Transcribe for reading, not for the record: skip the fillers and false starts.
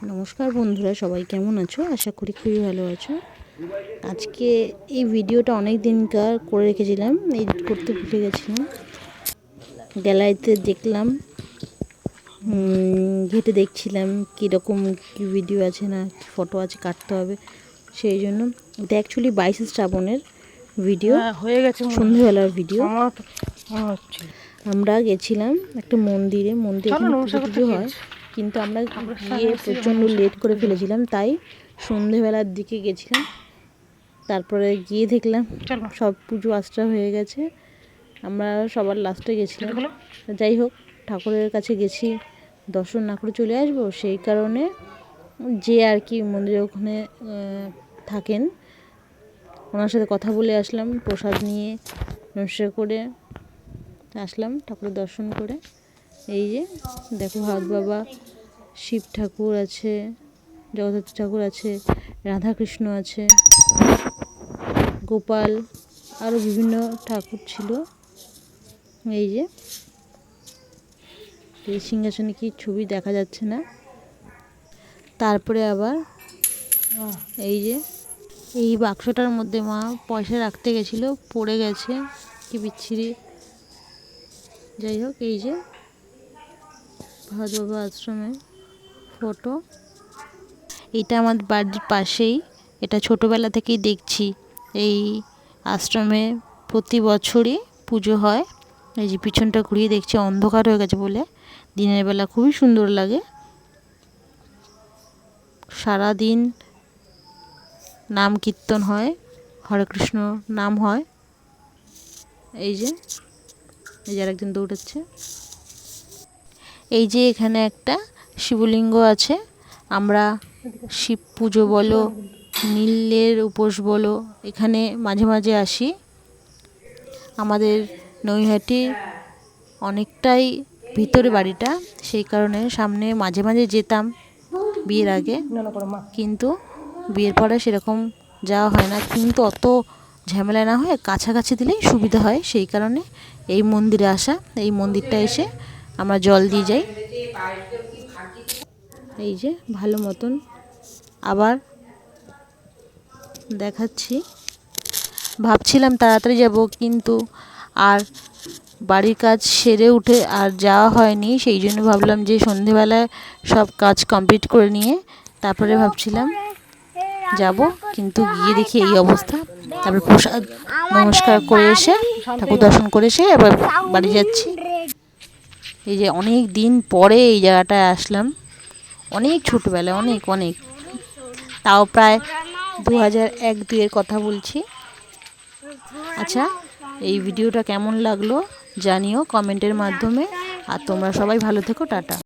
নমস্কার বন্ধুরা, সবাই কেমন আছো? আশা করি খুবই ভালো আছো। আজকে এই ভিডিওটা অনেক দিনকার করে রেখেছিলাম, এডিট করতে ভুলে গেছিলাম। গ্যালারিতে দেখলাম, ঘেটে দেখছিলাম কীরকম কী ভিডিও আছে না কি ফটো আছে, কাটতে হবে। সেই জন্য এটা অ্যাকচুয়ালি 22 শ্রাবণের ভিডিও, হয়ে গেছে সন্ধ্যেবেলার ভিডিও। আমরা গেছিলাম একটা মন্দিরে, এখানে পুজো হয়, কিন্তু আমরা গিয়ে প্রচণ্ড লেট করে ফেলেছিলাম, তাই সন্ধেবেলার দিকে গেছিলাম। তারপরে গিয়ে দেখলাম সব পুজো আশ্রা হয়ে গেছে, আমরা সবার লাস্টে গেছিলাম। যাই হোক, ঠাকুরের কাছে গেছি, দর্শন না করে চলে আসবো, সেই কারণে যে আর কি মন্দিরে ওখানে থাকেন ওনার সাথে কথা বলে আসলাম, প্রসাদ নিয়ে নমস্কার করে আসলাম ঠাকুরের দর্শন করে। এই যে দেখো, ভারত বাবা, শিব ঠাকুর আছে, জগদ্ধাত্রী ঠাকুর আছে, রাধাকৃষ্ণ আছে, গোপাল, আরও বিভিন্ন ঠাকুর ছিল। এই যে এই সিংহাসনে কি ছবি দেখা যাচ্ছে না। তারপরে আবার এই যে এই বাক্সটার মধ্যে মা পয়সা রাখতে গেছিল, পড়ে গেছে, কি বিচ্ছিরি। যাই হোক, এই যে ভারত বাবা আশ্রমের ফটো, এটা আমার বাড়ির পাশেই। এটা ছোটোবেলা থেকেই দেখছি, এই আশ্রমে প্রতি বছরই পুজো হয়। এই যে পিছনটা ঘুরিয়ে দেখছি, অন্ধকার হয়ে গেছে বলে, দিনের বেলা খুবই সুন্দর লাগে। সারাদিন নাম কীর্তন হয়, হরে কৃষ্ণ নাম হয়। এই যে আরেকজন দৌড়াচ্ছে। এই যে এখানে একটা শিবলিঙ্গ আছে। আমরা শিব পুজো বলো, নীলের উপোস বলো, এখানে মাঝে মাঝে আসি। আমাদের নৈহাটি অনেকটাই ভিতরে বাড়িটা, সেই কারণে সামনে মাঝে মাঝে যেতাম বিয়ের আগে, কিন্তু বিয়ের পরে সেরকম যাওয়া হয় না। কিন্তু অত ঝামেলা না হয়, কাছাকাছি দিলেই সুবিধা হয়, সেই কারণে এই মন্দিরে আসা। এই মন্দিরটা এসে আমরা জল দিয়ে যাই। এই যে ভালো মতন আবার দেখাচ্ছি। ভাবছিলাম তাড়াতাড়ি যাব, কিন্তু আর বাড়ির কাজ সেরে উঠে আর যাওয়া হয়নি। সেই জন্য ভাবলাম যে সন্ধেবেলায় সব কাজ কমপ্লিট করে নিয়ে তারপরে ভাবছিলাম যাব, কিন্তু গিয়ে দেখি এই অবস্থা। তারপর প্রসাদ নমস্কার করে এসে, ঠাকুর দর্শন করে এসে আবার বাড়ি যাচ্ছি। এই যে অনেক দিন পরে এই জায়গাটায় আসলাম, অনেক ছোটোবেলায়, অনেক অনেক, তাও প্রায় 2001-2 কথা বলছি। আচ্ছা, এই ভিডিওটা কেমন লাগলো জানিও কমেন্টের মাধ্যমে। আর তোমরা সবাই ভালো থেকো, টাটা।